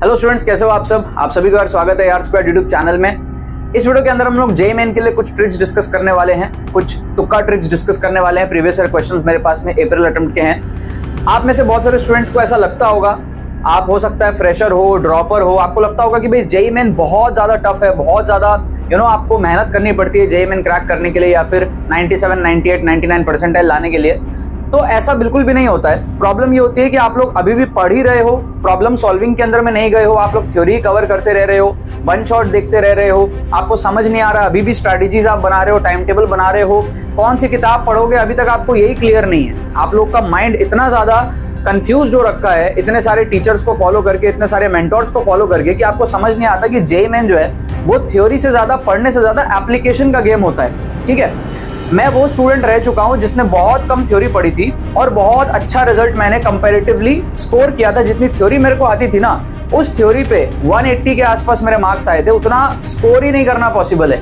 Hello students, कैसे हो आप सब? आप सभी का स्वागत है यार स्क्वायर यूट्यूब चैनल में। इस वीडियो के अंदर हम लोग जेईई मेन के लिए कुछ ट्रिक्स डिस्कस करने वाले हैं, कुछ तुक्का ट्रिक्स डिस्कस करने वाले हैं। प्रीवियस ईयर क्वेश्चंस मेरे पास में अप्रैल अटेम्प्ट के हैं। आप में से बहुत सारे स्टूडेंट्स को ऐसा लगता होगा, आप हो सकता है फ्रेशर हो, ड्रॉपर हो, आपको लगता होगा कि भाई जेईई मेन बहुत ज्यादा टफ है, बहुत ज्यादा आपको मेहनत करनी पड़ती है जेईई मेन क्रैक करने के लिए या फिर 97, 98, 99 परसेंटाइल लाने के लिए। तो ऐसा बिल्कुल भी नहीं होता है। प्रॉब्लम ये होती है कि आप लोग अभी भी पढ़ ही रहे हो, प्रॉब्लम सॉल्विंग के अंदर में नहीं गए हो, आप लोग थ्योरी कवर करते रह रहे हो, वन शॉट देखते रह रहे हो, आपको समझ नहीं आ रहा, अभी भी स्ट्रैटेजीज आप बना रहे हो, टाइम टेबल बना रहे हो, कौन सी किताब पढ़ोगे अभी तक आपको यही क्लियर नहीं है। आप लोग का माइंड इतना ज्यादा कंफ्यूज हो रखा है इतने सारे टीचर्स को फॉलो करके, इतने सारे मेंटोर्स को फॉलो करके, कि आपको समझ नहीं आता कि जेईई मेन जो है वो थ्योरी से ज्यादा, पढ़ने से ज्यादा एप्लीकेशन का गेम होता है। ठीक है, मैं वो स्टूडेंट रह चुका हूं जिसने बहुत कम थ्योरी पढ़ी थी और बहुत अच्छा रिजल्ट मैंने कंपैरेटिवली स्कोर किया था। जितनी थ्योरी मेरे को आती थी ना, उस थ्योरी पे 180 के आसपास मेरे मार्क्स आए थे। उतना स्कोर ही नहीं करना पॉसिबल है।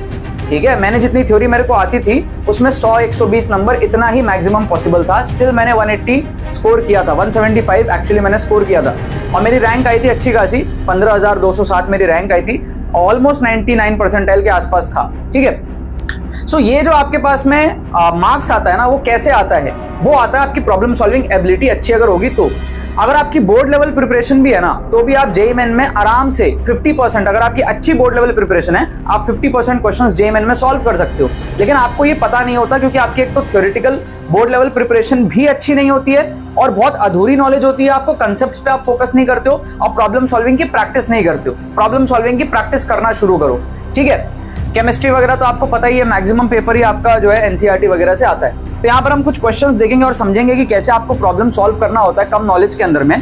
ठीक है, मैंने जितनी थ्योरी मेरे को आती थी उसमें 100-120 नंबर इतना ही मैक्सिमम पॉसिबल था। स्टिल मैंने 180 स्कोर किया था, 175 एक्चुअली मैंने स्कोर किया था और मेरी रैंक आई थी अच्छी खासी, 15,207 मेरी रैंक आई थी, ऑलमोस्ट 99 परसेंटाइल के आसपास था। ठीक है, सो ये जो आपके पास में मार्क्स आता है ना, वो कैसे आता है? वो आता है आपकी प्रॉब्लम सॉल्विंग एबिलिटी अच्छी अगर होगी तो। अगर आपकी बोर्ड लेवल प्रिपरेशन भी है ना, तो भी आप जेईई मेन में आराम से 50%, अगर आपकी अच्छी बोर्ड लेवल प्रिपरेशन है, आप 50% क्वेश्चंस जेईई मेन में सॉल्व कर सकते हो। लेकिन आपको ये पता नहीं होता, क्योंकि आपकी एक तो थ्योरेटिकल बोर्ड लेवल प्रिपरेशन भी अच्छी नहीं होती है और बहुत अधूरी नॉलेज होती है। आपको कंसेप्ट्स पे आप फोकस नहीं करते हो और प्रॉब्लम सॉल्विंग की प्रैक्टिस नहीं करते हो। प्रॉब्लम सॉल्विंग की प्रैक्टिस करना शुरू करो। ठीक है, केमिस्ट्री वगैरह तो आपको पता ही है, मैक्सिमम पेपर ही आपका जो है एनसीईआरटी वगैरह से आता है। तो यहाँ पर हम कुछ क्वेश्चंस देखेंगे और समझेंगे कि कैसे आपको प्रॉब्लम सॉल्व करना होता है कम नॉलेज के अंदर में।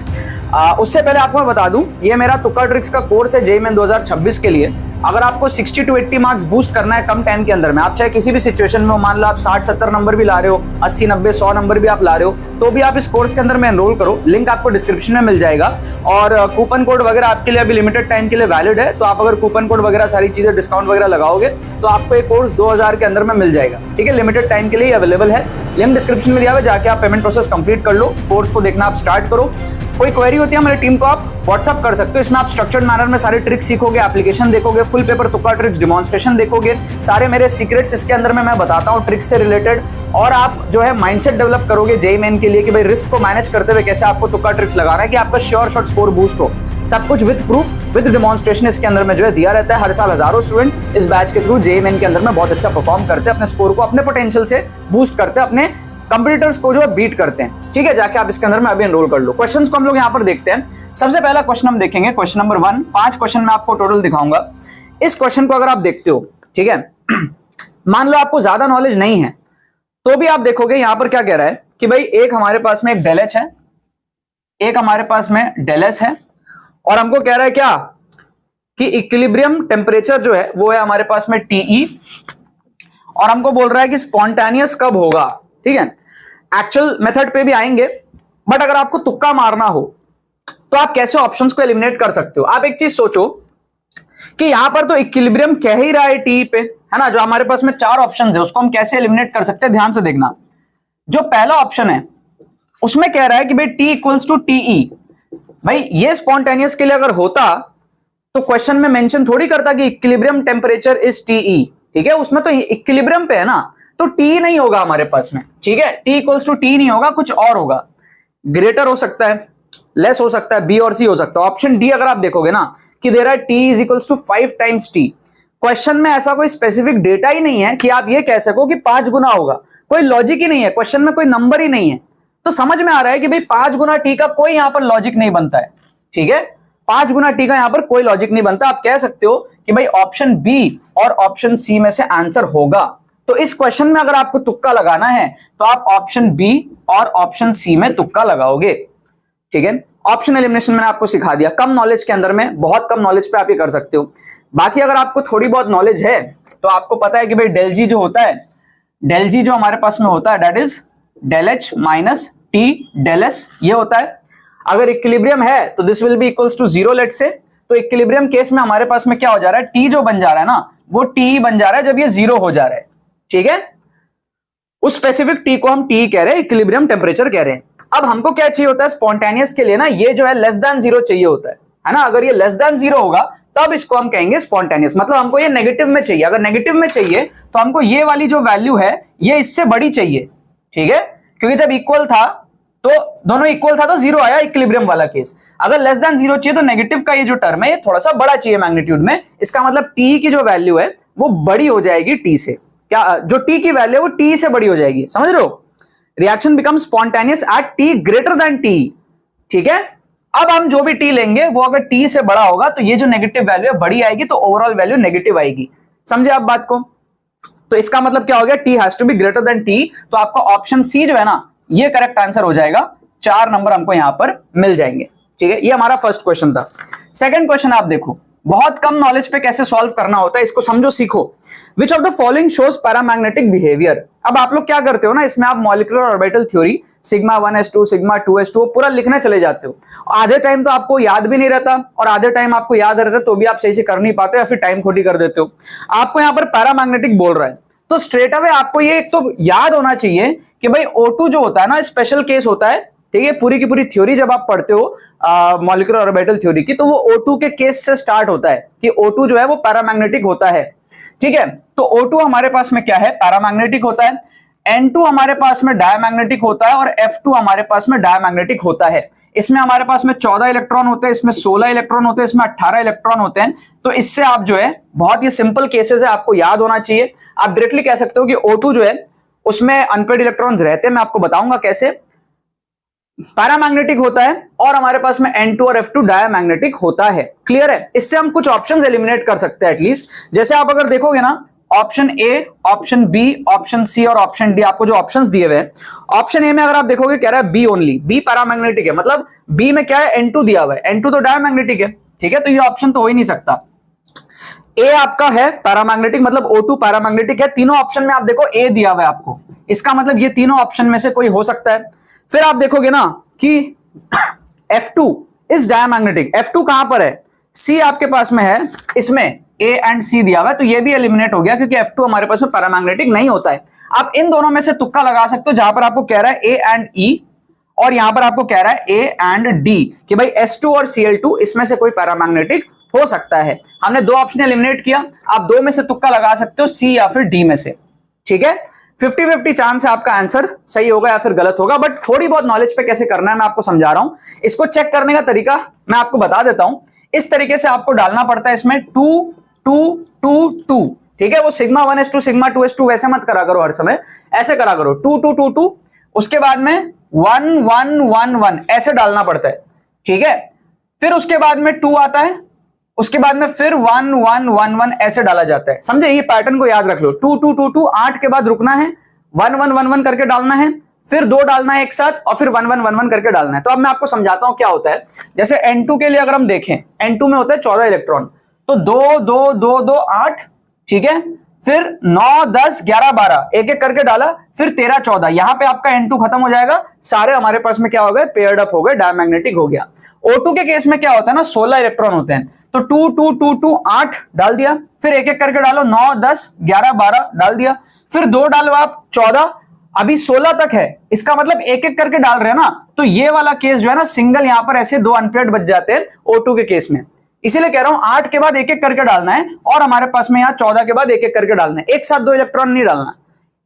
उससे पहले आपको मैं बता दूं, ये मेरा तुक्का ट्रिक्स का कोर्स है जेईई मेन 2026 के लिए। अगर आपको 60 to 80 मार्क्स बूस्ट करना है कम टाइम के अंदर में, आप चाहे किसी भी सिचुएशन में हो, मान लो आप 60-70 नंबर भी ला रहे हो, 80-90-100 नंबर भी आप ला रहे हो, तो भी आप इस कोर्स के अंदर में एनरोल करो। लिंक आपको डिस्क्रिप्शन में मिल जाएगा और कूपन कोड वगैरह आपके लिए अभी लिमिटेड टाइम के लिए वैलिड है। तो आप अगर कूपन कोड वगैरह सारी चीजें डिस्काउंट वगैरह लगाओगे तो आपको एक कोर्स 2000 के अंदर में मिल जाएगा। ठीक है, लिमिटेड टाइम के लिए अवेलेबल है, लिंक डिस्क्रिप्शन में दिया हुआ है, जाके आप पेमेंट प्रोसेस कंप्लीट कर लो, कोर्स को देखना आप स्टार्ट करो। कोई क्वेरी होती है हमारी टीम को आप व्हाट्सअप कर सकते हो। इसमें आप स्ट्रक्चर्ड मैनर में सारे ट्रिक्स सीखोगे, एप्लीकेशन देखोगे, फुल पेपर तुक्का ट्रिक्स डिमॉन्स्ट्रेशन देखोगे, सारे मेरे सीक्रेट्स इसके अंदर में मैं बताता हूँ ट्रिक्स से रिलेटेड। और आप जो है माइंडसेट डेवलप करोगे जेईई मेन के लिए कि भाई रिस्क को मैनेज करते हुए कैसे आपको तुक्का ट्रिक्स लगाना है कि आपका श्योर शॉट स्कोर बूस्ट हो। सब कुछ विद प्रूफ, विद डिमॉन्स्ट्रेशन इसके अंदर में जो है दिया रहता है। हर साल हजारों स्टूडेंट्स इस बैच के थ्रू जेईई मेन के अंदर में बहुत अच्छा परफॉर्म करते हैं, अपने स्कोर को अपने पोटेंशियल से बूस्ट करते हैं, अपने कंपटीटर्स को जो है बीट करते हैं। ठीक है, जाके आप इसके अंदर में अभी एनरोल कर लो। क्वेश्चंस को हम लोग यहाँ पर देखते हैं। सबसे पहला क्वेश्चन हम देखेंगे, क्वेश्चन नंबर 1। 5 क्वेश्चन मैं आपको टोटल दिखाऊंगा। इस क्वेश्चन को अगर आप देखते हो, ठीक है, मान लो आपको ज्यादा नॉलेज नहीं है तो भी आप देखोगे यहां पर क्या कह रहा है कि भाई एक हमारे पास में एक डेल एच है, एक हमारे पास में डेल एस है, और हमको कह रहा है क्या कि इक्विलिब्रियम टेम्परेचर जो है वो है हमारे पास में टीई, और हमको बोल रहा है कि स्पॉन्टेनियस कब होगा। ठीक है, एक्चुअल मेथड पे भी आएंगे, बट अगर आपको तुक्का मारना हो तो आप कैसे ऑप्शंस को एलिमिनेट कर सकते हो। आप एक चीज सोचो कि यहां पर तो इक्विलिब्रियम कह ही रहा है टी पे, है ना, जो हमारे पास में 4 ऑप्शंस है, उसको हम कैसे एलिमिनेट कर सकते हैं। ध्यान से देखना, जो पहला ऑप्शन है उसमें कह रहा है कि भाई टी इक्वल्स टू टीई। भाई ये स्पॉन्टेनियस के लिए अगर होता तो क्वेश्चन में मेंशन थोड़ी करता कि इक्विलिब्रियम टेम्परेचर इज टीई। ठीक है, उसमें तो इक्विलिब्रियम पे है ना, तो टी नहीं होगा हमारे पास में। ठीक है, टी इक्वल्स टू टी नहीं होगा, कुछ और होगा, ग्रेटर हो सकता है, लेस हो सकता है, बी और सी हो सकता है। ऑप्शन डी अगर आप देखोगे ना कि दे रहा है T is equals to 5 times T, क्वेश्चन में ऐसा कोई स्पेसिफिक डेटा ही नहीं है कि आप ये कह सको कि 5 गुना होगा। कोई लॉजिक ही नहीं है, क्वेश्चन में कोई नंबर ही नहीं है। तो समझ में आ रहा है कि भाई 5 गुना टी का कोई यहां पर लॉजिक नहीं बनता है। ठीक है, 5 गुना टी का यहां पर कोई लॉजिक नहीं बनता। आप कह सकते हो कि भाई ऑप्शन बी और ऑप्शन सी में से आंसर होगा। तो इस क्वेश्चन में अगर आपको तुक्का लगाना है तो आप ऑप्शन बी और ऑप्शन सी में तुक्का लगाओगे। ठीक है, ऑप्शन एलिमिनेशन मैंने आपको सिखा दिया। कम नॉलेज के अंदर में, बहुत कम नॉलेज पे आप ये कर सकते हो। बाकी अगर आपको थोड़ी बहुत नॉलेज है तो आपको पता है कि भाई डेल जी जो होता है, डेल जी जो हमारे पास में होता है that is del H minus T del S, ये होता है। अगर इक्विलिब्रियम है तो this will be equals to 0 let say. तो इक्विलिब्रियम केस में हमारे पास में क्या हो जा रहा है, टी जो बन जा रहा है ना वो टी बन जा रहा है जब ये 0 हो जा रहा है। ठीक है, उस स्पेसिफिक टी को हम टी कह रहे हैं, इक्विलिब्रियम टेम्परेचर कह रहे हैं। अब हमको क्या चाहिए होता है स्पॉन्टेनियस के लिए ना, ये जो है लेस देन 0 चाहिए होता है। है ना। अगर ये लेस देन 0 होगा तब इसको हम कहेंगे स्पॉन्टेनियस, मतलब हमको ये नेगेटिव में चाहिए। अगर नेगेटिव में चाहिए तो हमको ये वाली जो वैल्यू है ये इससे बड़ी चाहिए, ठीक है, क्योंकि जब इक्वल था तो दोनों इक्वल था तो 0 आया, इक्विलिब्रियम वाला केस। अगर लेस देन 0 चाहिए तो नेगेटिव का ये जो टर्म है ये थोड़ा सा बड़ा चाहिए मैग्नीट्यूड में। इसका मतलब t की जो वैल्यू है वो बड़ी हो जाएगी t से। क्या जो t की वैल्यू है वो t से बड़ी हो जाएगी, समझ रहे हो। Reaction become spontaneous at t greater than t, ठीक है। अब हम जो भी t लेंगे वो अगर t से बड़ा होगा तो ये जो नेगेटिव वैल्यू है बड़ी आएगी, तो ओवरऑल वैल्यू नेगेटिव आएगी। समझे आप बात को। तो इसका मतलब क्या हो गया, t has to be greater than t। तो आपका ऑप्शन सी जो है ना ये करेक्ट आंसर हो जाएगा। 4 नंबर हमको यहां पर मिल जाएंगे, ठीक है। ये हमारा फर्स्ट क्वेश्चन था। सेकंड क्वेश्चन आप देखो, बहुत कम नॉलेज पे कैसे सॉल्व करना होता है, इसको समझो सीखो। विच of the following shows paramagnetic behaviour. अब आप लोग क्या करते हो ना, इसमें आप molecular orbital theory sigma 1s2 sigma 2s2 पूरा लिखने चले जाते हो। आधे टाइम तो आपको याद भी नहीं रहता और आधे टाइम आपको याद रहता तो भी आप सही से कर नहीं पाते या फिर टाइम खोटी कर देते हो। आपको यहाँ पर पैरामैग्नेटिक बोल रहा है तो स्ट्रेट अवे आपको ये एक तो याद होना चाहिए कि भाई O2 जो होता है ना स्पेशल केस होता है, ठीक है। पूरी की पूरी थ्योरी जब आप पढ़ते हो मॉलिक्यूलर ऑर्बिटल थ्योरी की तो वो O2 के केस से स्टार्ट होता है कि O2 जो है वो पैरामैग्नेटिक होता है, ठीक है। तो O2 हमारे पास में क्या है, पैरामैग्नेटिक होता है। N2 हमारे पास में डायमैग्नेटिक होता है और F2 हमारे पास में डायमैग्नेटिक होता है। इसमें हमारे पास में 14 इलेक्ट्रॉन होते हैं, इसमें 16 इलेक्ट्रॉन होते हैं, इसमें 18 इलेक्ट्रॉन होते हैं। तो इससे आप जो है बहुत ही सिंपल केसेस है, आपको याद होना चाहिए। आप डायरेक्टली कह सकते हो कि O2 जो है उसमें अनपेड इलेक्ट्रॉन्स रहते हैं, मैं आपको बताऊंगा कैसे। पैरामैग्नेटिक होता है और हमारे पास में N2 और F2 डायमैग्नेटिक होता है। क्लियर है। इससे हम कुछ ऑप्शंस एलिमिनेट कर सकते हैं एटलीस्ट। जैसे आप अगर देखोगे ना option A, option B, option C और ऑप्शन डी, आपको जो ऑप्शंस दिए हुए हैं, ऑप्शन ए में अगर आप देखोगे कह रहा है बी ओनली, बी पैरामैग्नेटिक है, मतलब बी में क्या है N2 दिया हुआ है, N2 तो डायमैग्नेटिक है, ठीक है। तो ये ऑप्शन तो हो ही नहीं सकता। ए आपका है पैरामैग्नेटिक, मतलब O2 पैरामैग्नेटिक है। तीनों ऑप्शन में आप देखो ए दिया हुआ है आपको, इसका मतलब ये तीनों ऑप्शन में से कोई हो सकता है। फिर आप देखोगे ना कि F2 इज डायमैग्नेटिक, F2 कहां पर है, C आपके पास में है, इसमें A एंड C दिया हुआ है, तो ये भी एलिमिनेट हो गया क्योंकि F2 हमारे पास में पैरामैग्नेटिक नहीं होता है। आप इन दोनों में से तुक्का लगा सकते हो, जहां पर आपको कह रहा है A एंड E और यहां पर आपको कह रहा है A एंड D कि भाई S2 और Cl2 इसमें से कोई पैरामैग्नेटिक हो सकता है। हमने दो ऑप्शन एलिमिनेट किया, आप दो में से तुक्का लगा सकते हो, C या फिर D में से, ठीक है। 50-50 चांस है आपका आंसर सही होगा या फिर गलत होगा, बट थोड़ी बहुत नॉलेज पे कैसे करना है मैं आपको समझा रहा हूं। इसको चेक करने का तरीका मैं आपको बता देता हूं। इस तरीके से आपको डालना पड़ता है इसमें 2 2 2 2, ठीक है। वो सिग्मा 1s2 सिग्मा 2s2 वैसे मत करा करो हर समय, ऐसे करा करो 2 2 2 2, उसके बाद में 1 1 1 1 ऐसे डालना पड़ता है, ठीक है। फिर उसके बाद में 2 आता है, उसके बाद में फिर 1 1 1 1 ऐसे डाला जाता है। समझे, ये पैटर्न को याद रख लो। 2 2 2 2, 8 के बाद रुकना है, 1 1 1 1 करके डालना है, फिर 2 डालना है एक साथ और फिर 1 1 1 1 करके डालना है। तो अब मैं आपको समझाता हूं क्या होता है। जैसे N2 के लिए अगर हम देखें, N2 में होता है 14 इलेक्ट्रॉन, तो 2 2 2 2 8, ठीक है। फिर 9 10 11 12 एक एक करके डाला, फिर 13 14, यहां पे आपका N2 खत्म हो जाएगा। सारे हमारे पास में क्या हो गए, पेयर्ड अप हो गए, डायमैग्नेटिक हो गया। O2 के केस में क्या होता है ना, 16 इलेक्ट्रॉन होते हैं, तो 2 2 2 2 8 डाल दिया, फिर एक एक करके डालो, 9 10 11 12 डाल दिया, फिर 2 डालो आप 14, अभी 16 तक है। इसका मतलब एक एक करके डाल रहे हैं ना, तो ये वाला केस जो है ना सिंगल, यहां पर ऐसे 2 अनपेयर्ड बच जाते हैं O2 के केस में। इसीलिए कह रहा हूं 8 के बाद एक एक करके डालना है और हमारे पास में यहां 14 के बाद एक एक करके डालना है। एक साथ 2 इलेक्ट्रॉन नहीं डालना,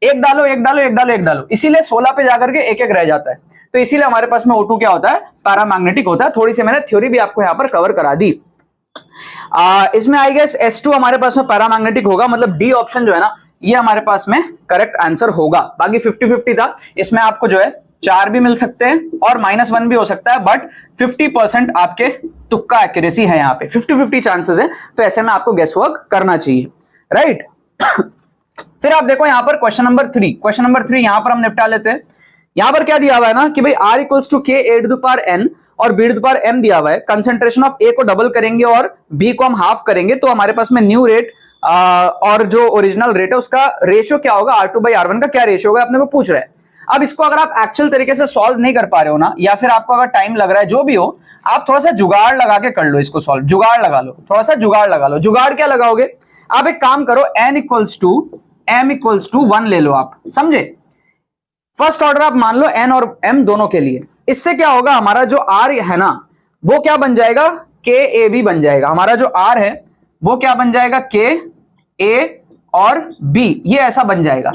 एक डालो एक डालो एक डालो एक डालो, इसीलिए 16 पे जाकर के एक एक रह जाता है। तो इसीलिए हमारे पास में O2 क्या होता है, पैरामैग्नेटिक होता है। थोड़ी सी मैंने थ्योरी भी आपको यहां पर कवर करा दी। इसमें आई गेस S2 हमारे पास में पैरामैग्नेटिक होगा, मतलब डी ऑप्शन जो है ना ये हमारे पास में करेक्ट आंसर होगा। बाकी 50-50 था, इसमें आपको जो है 4 भी मिल सकते हैं और -1 भी हो सकता है, बट 50% आपके तुक्का एक्यूरेसी है, यहाँ पे 50-50 चांसेस है। तो ऐसे में आपको गेस वर्क करना चाहिए, राइट। फिर आप देखो यहाँ पर क्वेश्चन नंबर 3, क्वेश्चन नंबर 3 यहां पर हम निपटा लेते हैं। यहां पर क्या दिया हुआ है ना कि भाई R = K A⁴ और B⁴ दिया हुआ है। कंसेंट्रेशन ऑफ A को डबल करेंगे और B को हम हाफ करेंगे, तो हमारे पास में न्यू रेट और जो ओरिजिनल रेट है उसका रेशियो क्या होगा, R2/R1 का क्या रेशियो होगा, अपने को पूछ रहा है। अब इसको अगर आप एक्चुअल तरीके से सॉल्व नहीं कर पा रहे हो ना, या फिर आपको अगर टाइम लग रहा है, जो भी हो, आप थोड़ा सा जुगाड़ लगा के कर लो इसको सॉल्व। जुगाड़ लगा लो, थोड़ा सा जुगाड़ लगा लो। जुगाड़ क्या लगाओगे, आप एक काम करो, n = m1 ले लो आप, समझे। फर्स्ट ऑर्डर आप मान लो n और m दोनों के लिए। इससे क्या होगा, हमारा जो R है ना वो क्या बन जाएगा, के ए बी बन जाएगा। हमारा जो आर है वो क्या बन जाएगा, के ए और बी, ये ऐसा बन जाएगा।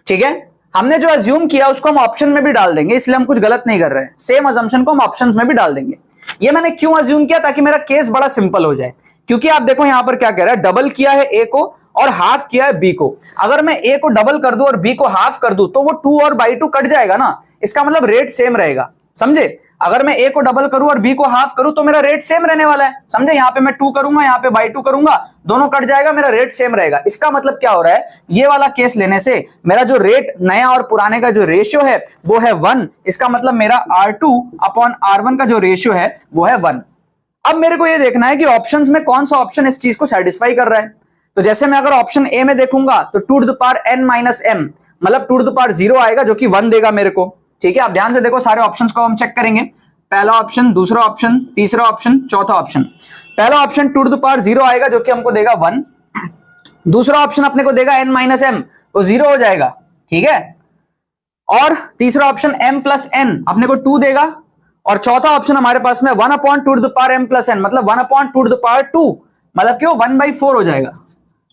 ठीक है, हमने जो अज्यूम किया उसको हम ऑप्शन में भी डाल देंगे, इसलिए हम कुछ गलत नहीं कर रहे हैं। सेम अजम्पशन को हम ऑप्शंस में भी डाल देंगे। ये मैंने क्यों अज्यूम किया, ताकि मेरा केस बड़ा सिंपल हो जाए। क्योंकि आप देखो यहां पर क्या कह रहा है, डबल किया है ए को और हाफ किया है बी को। अगर मैं ए को डबल कर दूं और बी को हाफ कर दूं तो वो 2 और बाई 2 कट जाएगा ना, इसका मतलब रेट सेम रहेगा। समझे, अगर मैं ए को डबल करूं और बी को हाफ करूं तो मेरा रेट सेम रहने वाला है। समझे, यहां पे मैं 2 करूंगा, यहां पे बाई 2 करूंगा, दोनों कट जाएगा, मेरा रेट सेम रहेगा। इसका मतलब क्या हो रहा है, ये वाला केस लेने से मेरा जो रेट नया और पुराने का जो रेशियो है वो है 1। इसका मतलब मेरा R2 अपॉन R1 का जो रेशियो है वो है 1। अब मेरे को ये देखना है कि ऑप्शंस में कौन सा ऑप्शन इस चीज को सेटिस्फाई कर रहा है। तो जैसे मैं अगर ऑप्शन ए में देखूंगा तो 2 to the power n minus m, मतलब 2 टू द पावर 0 आएगा जो कि 1 देगा मेरे को। ठीक है, आप ध्यान से देखो, सारे ऑप्शंस को हम चेक करेंगे। पहला ऑप्शन, दूसरा ऑप्शन, तीसरा ऑप्शन, चौथा ऑप्शन। पहला ऑप्शन 2 टू द पावर 0 आएगा जो कि हमको देगा 1। दूसरा ऑप्शन अपने को देगा n माइनस m, तो 0 हो जाएगा। ठीक है, और तीसरा ऑप्शन m प्लस n अपने को 2 देगा, और चौथा ऑप्शन हमारे पास में 1 upon 2 to the power m plus n, मतलब 1 अपॉन 2 टू द पावर 2, मतलब क्यों 1/4 हो जाएगा।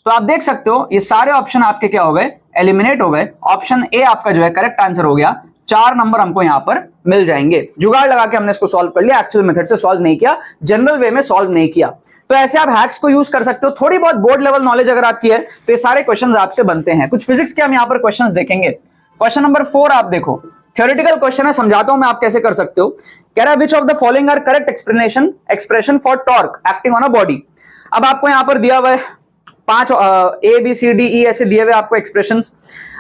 तो आप देख सकते हो ये सारे ऑप्शन आपके क्या हो गए, एलिमिनेट हो गए। ऑप्शन ए आपका जो है करेक्ट आंसर हो गया। 4 नंबर हमको यहां पर मिल जाएंगे। जुगाड़ लगा के हमने इसको सॉल्व कर लिया, एक्चुअल मेथड से सॉल्व नहीं किया, जनरल वे में सॉल्व नहीं किया। तो ऐसे आप हैक्स को यूज कर सकते हो। थोड़ी बहुत बोर्ड लेवल नॉलेज अगर आपकी है तो ये सारे क्वेश्चंस आपसे बनते हैं। कुछ फिजिक्स के हम यहाँ पर क्वेश्चंस देखेंगे। क्वेश्चन नंबर 4 आप देखो, थ्योरेटिकल क्वेश्चन है, समझाता हूं मैं आप कैसे कर सकते हो। कह रहा है which of the following are correct expression for torque acting on a body. अब आपको यहां पर दिया हुआ है 5 A B C D E ऐसे दिए हुए आपको एक्सप्रेशंस।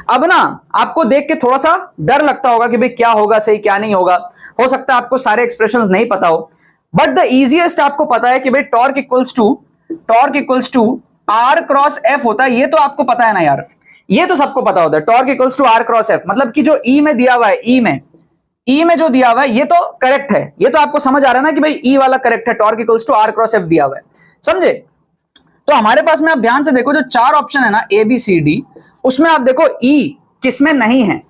अब ना आपको देख के थोड़ा सा डर लगता होगा कि भाई क्या होगा सही क्या नहीं होगा। हो सकता है आपको सारे एक्सप्रेशंस नहीं पता हो, बट द इजीएस्ट आपको पता है कि भाई torque equals to R cross F होता है। ये तो आपको पता है ना यार, ये तो सबको पता होता है। Torque equals to R cross F, मतलब कि जो ई में दिया हुआ है, ई में जो दिया हुआ है ये तो करेक्ट है। ये तो आपको समझ आ रहा है ना कि भाई ई वाला करेक्ट है, torque equals to R cross F दिया हुआ है। समझे, तो हमारे पास में आप ध्यान से देखो, जो 4 ऑप्शन है ना ए बी सी डी, उसमें आप देखो ई किसमें नहीं है।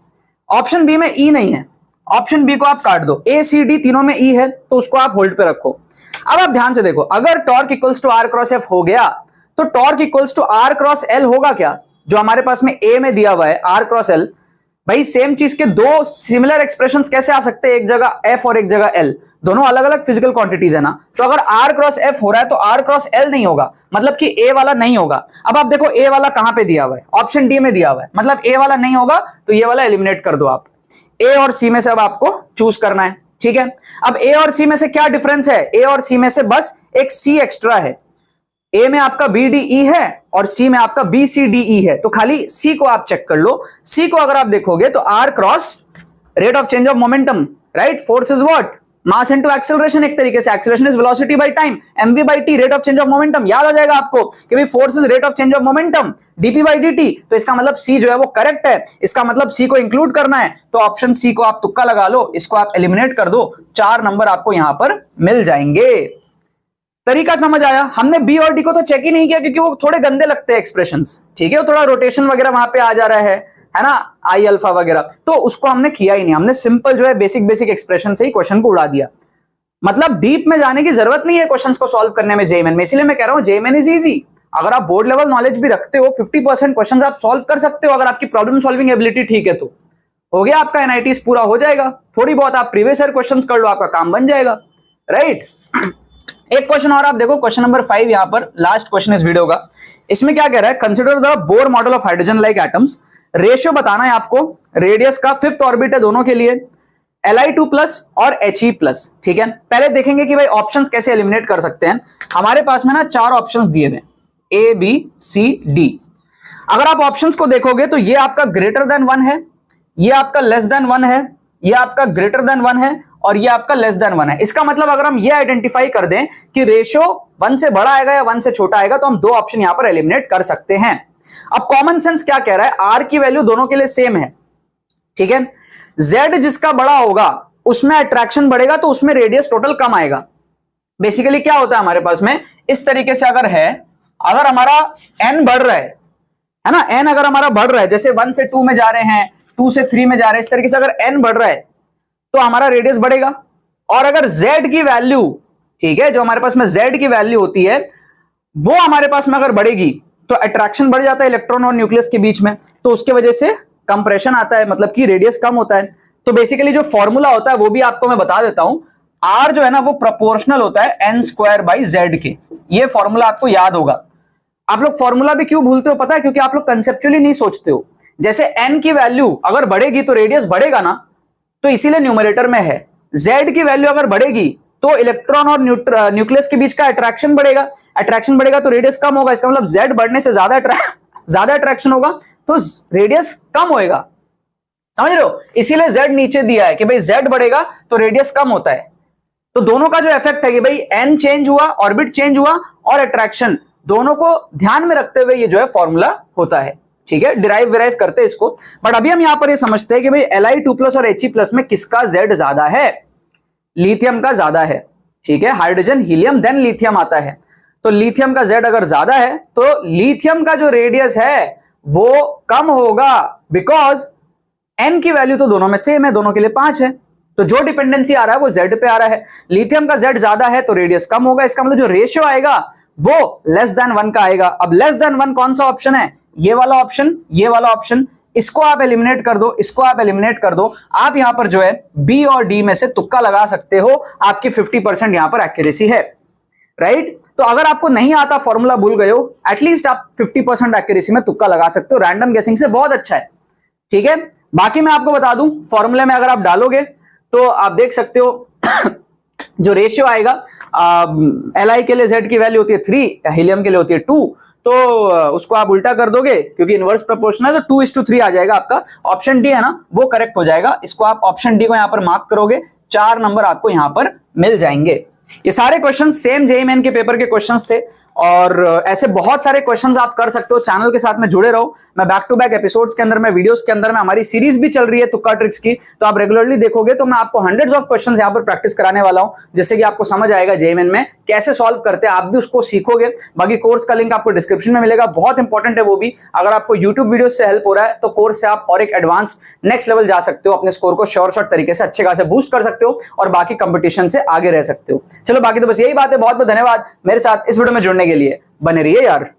ऑप्शन बी में ई नहीं है, ऑप्शन बी को आप काट दो। ए सी डी तीनों में ई है तो उसको आप होल्ड पे रखो। अब आप ध्यान से देखो, अगर torque equals to R cross F हो गया तो torque equals to R cross L होगा क्या, जो हमारे पास में ए में दिया हुआ है आर क्रॉस एल। भाई सेम चीज के 2 सिमिलर एक्सप्रेशंस कैसे आ सकते हैं, एक जगह एफ और एक जगह एल, दोनों अलग अलग फिजिकल क्वांटिटीज है ना। तो अगर आर क्रॉस एफ हो रहा है तो आर क्रॉस एल नहीं होगा, मतलब कि ए वाला नहीं होगा। अब आप देखो ए वाला कहां पे दिया हुआ है, ऑप्शन डी में दिया हुआ है, मतलब ए वाला नहीं होगा, तो ये वाला एलिमिनेट कर दो आप। ए और सी में से अब आपको चूज करना है। ठीक है, अब ए और सी में से क्या डिफरेंस है, ए और सी में से बस एक सी एक्स्ट्रा है। ए में आपका बी डी ई है और सी में आपका बी सी डी ई है, तो खाली सी को आप चेक कर लो। सी को अगर आप देखोगे तो R cross rate of change of momentum, right, force is what, mass into acceleration. एक तरीके से acceleration is velocity by time, MV by T, rate of change of momentum. याद आ जाएगा आपको कि भाई force is rate of change of momentum, DP by DT. तो इसका मतलब सी जो है वो करेक्ट है, इसका मतलब सी को इंक्लूड करना है। तो ऑप्शन सी को आप तुक्का लगा लो, इसको आप एलिमिनेट कर दो, 4 नंबर आपको यहां पर मिल जाएंगे। तरीका समझ आया। हमने बी और डी को तो चेक ही नहीं किया क्योंकि वो थोड़े गंदे लगते हैं एक्सप्रेशंस। ठीक है, वो थोड़ा रोटेशन वगैरह वहां पे आ जा रहा है ना, आई अल्फा वगैरह, तो उसको हमने किया ही नहीं। हमने सिंपल जो है बेसिक एक्सप्रेशन से ही क्वेश्चन को उड़ा दिया। मतलब डीप में जाने की जरूरत नहीं है क्वेश्चंस को सॉल्व करने में जेईएमएन में, इसलिए मैं कह रहा हूं जेईएमएन इज इजी। अगर आप बोर्ड लेवल नॉलेज भी रखते हो, 50% क्वेश्चंस आप सॉल्व कर सकते हो, अगर आपकी प्रॉब्लम सॉल्विंग एबिलिटी ठीक है तो हो गया, आपका एनआईटीज पूरा हो जाएगा। थोड़ी बहुत आप प्रीवियस ईयर क्वेश्चंस कर लो, आपका काम बन जाएगा, राइट। एक क्वेश्चन और आप देखो, क्वेश्चन नंबर 5, यहां पर लास्ट क्वेश्चन इस वीडियो का। इसमें क्या कह रहा है, consider the Bohr model of hydrogen like atoms. Ratio बताना है आपको, रेडियस का 5th ऑर्बिट है दोनों के लिए, Li2+ और He+। ठीक है, पहले देखेंगे कि भाई ऑप्शंस कैसे एलिमिनेट कर सकते हैं। हमारे पास में ना 4 ऑप्शंस दिए हुए, ए बी सी डी। अगर आप ऑप्शंस को देखोगे तो ये आपका ग्रेटर देन 1 है, ये आपका लेस देन 1 है, ये आपका ग्रेटर देन 1 है और ये आपका लेस देन 1 है। इसका मतलब अगर हम ये आइडेंटिफाई कर दें कि रेशियो 1 से बड़ा आएगा या 1 से छोटा आएगा तो हम 2 ऑप्शन यहां पर एलिमिनेट कर सकते हैं। अब कॉमन सेंस क्या कह रहा है, आर की वैल्यू दोनों के लिए सेम है। ठीक है, Z जिसका बड़ा होगा उसमें अट्रैक्शन बढ़ेगा तो उसमें रेडियस टोटल कम आएगा। बेसिकली क्या होता है हमारे पास में, इस तरीके से अगर है, अगर हमारा n बढ़ रहा है ना, n अगर हमारा बढ़ रहा है, जैसे 1 से 2 में जा रहे हैं, 2 से 3 में जा रहे हैं, इस तरीके से अगर n बढ़ रहा है तो हमारा रेडियस बढ़ेगा। और अगर Z की वैल्यू ठीक है, जो हमारे पास में Z की वैल्यू होती है वो हमारे पास में अगर बढ़ेगी तो अट्रैक्शन बढ़ जाता है इलेक्ट्रॉन और न्यूक्लियस के बीच में, तो उसके वजह से कंप्रेशन आता है, मतलब कि रेडियस कम होता है। तो बेसिकली जो फॉर्मूला होता है वो भी आपको मैं बता देता हूं, R जो है ना वो प्रोपोर्शनल होता है n²/z के। ये फॉर्मूला आपको याद होगा। आप लोग फॉर्मूला भी क्यों भूलते हो पता है? क्योंकि आप लोग कंसेप्चुअली नहीं सोचते हो। जैसे n की वैल्यू अगर बढ़ेगी तो रेडियस बढ़ेगा ना, तो इसीलिए न्यूमरेटर में है। z की वैल्यू अगर बढ़ेगी तो इलेक्ट्रॉन और न्यूक्लियस के बीच का अट्रैक्शन बढ़ेगा, अट्रैक्शन बढ़ेगा तो रेडियस कम होगा। इसका मतलब z बढ़ने से ज्यादा अट्रैक्शन होगा तो रेडियस कम होएगा। समझ रहे हो? इसीलिए z नीचे दिया है कि भाई z बढ़ेगा तो रेडियस कम होता है। तो दोनों का जो इफेक्ट है कि भाई n चेंज हुआ, ऑर्बिट चेंज हुआ और अट्रैक्शन, दोनों को ध्यान में रखते हुए ये जो है फॉर्मूला होता है। ठीक है, डिराइव करते हैं इसको। बट अभी हम यहां पर ये समझते हैं कि भाई Li2+ और He+ में किसका z ज्यादा है? लिथियम का ज्यादा है। ठीक है, हाइड्रोजन, हीलियम, देन लिथियम आता है। तो लिथियम का z अगर ज्यादा है तो लिथियम का जो रेडियस है वो कम होगा, बिकॉज n की वैल्यू तो दोनों में सेम है, दोनों के लिए 5 है। तो जो डिपेंडेंसी आ रहा है वो z पे आ रहा है। लिथियम का z ज्यादा है तो रेडियस कम होगा। इसका मतलब जो रेशियो आएगा वो <<1 का आएगा। अब <<1 कौन सा ऑप्शन है? ये वाला ऑप्शन, ये वाला ऑप्शन। इसको आप एलिमिनेट कर दो, इसको आप एलिमिनेट कर दो। आप यहां पर जो है बी और डी में से तुक्का लगा सकते हो। आपकी 50% यहां पर एक्यूरेसी है, राइट? तो अगर आपको नहीं आता, फॉर्मूला भूल गए हो, एटलीस्ट आप 50% एक्यूरेसी में तुक्का लगा सकते हो। रैंडम गेसिंग से बहुत अच्छा है। ठीक है, बाकी मैं आपको बता दूं, फॉर्मूले में अगर आप डालोगे तो आप देख सकते हो जो रेशियो आएगा, Li के लिए Z की वैल्यू होती है 3, हीलियम के लिए होती है 2, तो उसको आप उल्टा कर दोगे क्योंकि इनवर्स प्रोपोर्शनल है, तो 2:3 आ जाएगा आपका। ऑप्शन डी है ना, वो करेक्ट हो जाएगा। इसको आप ऑप्शन डी को यहां पर मार्क करोगे, 4 नंबर आपको यहां पर मिल जाएंगे। ये सारे क्वेश्चन सेम जेईई मेन के पेपर के क्वेश्चंस थे और ऐसे बहुत सारे क्वेश्चंस आप कर सकते हो। चैनल के साथ में जुड़े रहो। मैं बैक टू बैक एपिसोड्स के अंदर, मैं वीडियोस के अंदर में, हमारी सीरीज भी चल रही है तुक्का ट्रिक्स की, तो आप रेगुलरली देखोगे तो मैं आपको हंड्रेड्स ऑफ क्वेश्चंस यहां पर प्रैक्टिस कराने वाला हूं, जिससे कि आपको समझ आएगा जेईई मेन में कैसे सॉल्व करते हैं। आप भी उसको सीखोगे। बाकी कोर्स का लिंक आपको डिस्क्रिप्शन में मिलेगा, बहुत इंपॉर्टेंट है वो भी। अगर आपको यूट्यूब वीडियो से हेल्प हो रहा है तो कोर्स से आप और एक एडवांस नेक्स्ट लेवल जा सकते हो, अपने स्कोर को श्योर शॉर्ट तरीके से अच्छे खासे बूस्ट कर सकते हो और बाकी कंपटीशन से आगे रह सकते हो। चलो बाकी तो बस यही बात है। बहुत बहुत धन्यवाद मेरे साथ इस वीडियो में जुड़ने के लिए। बने रहिए यार।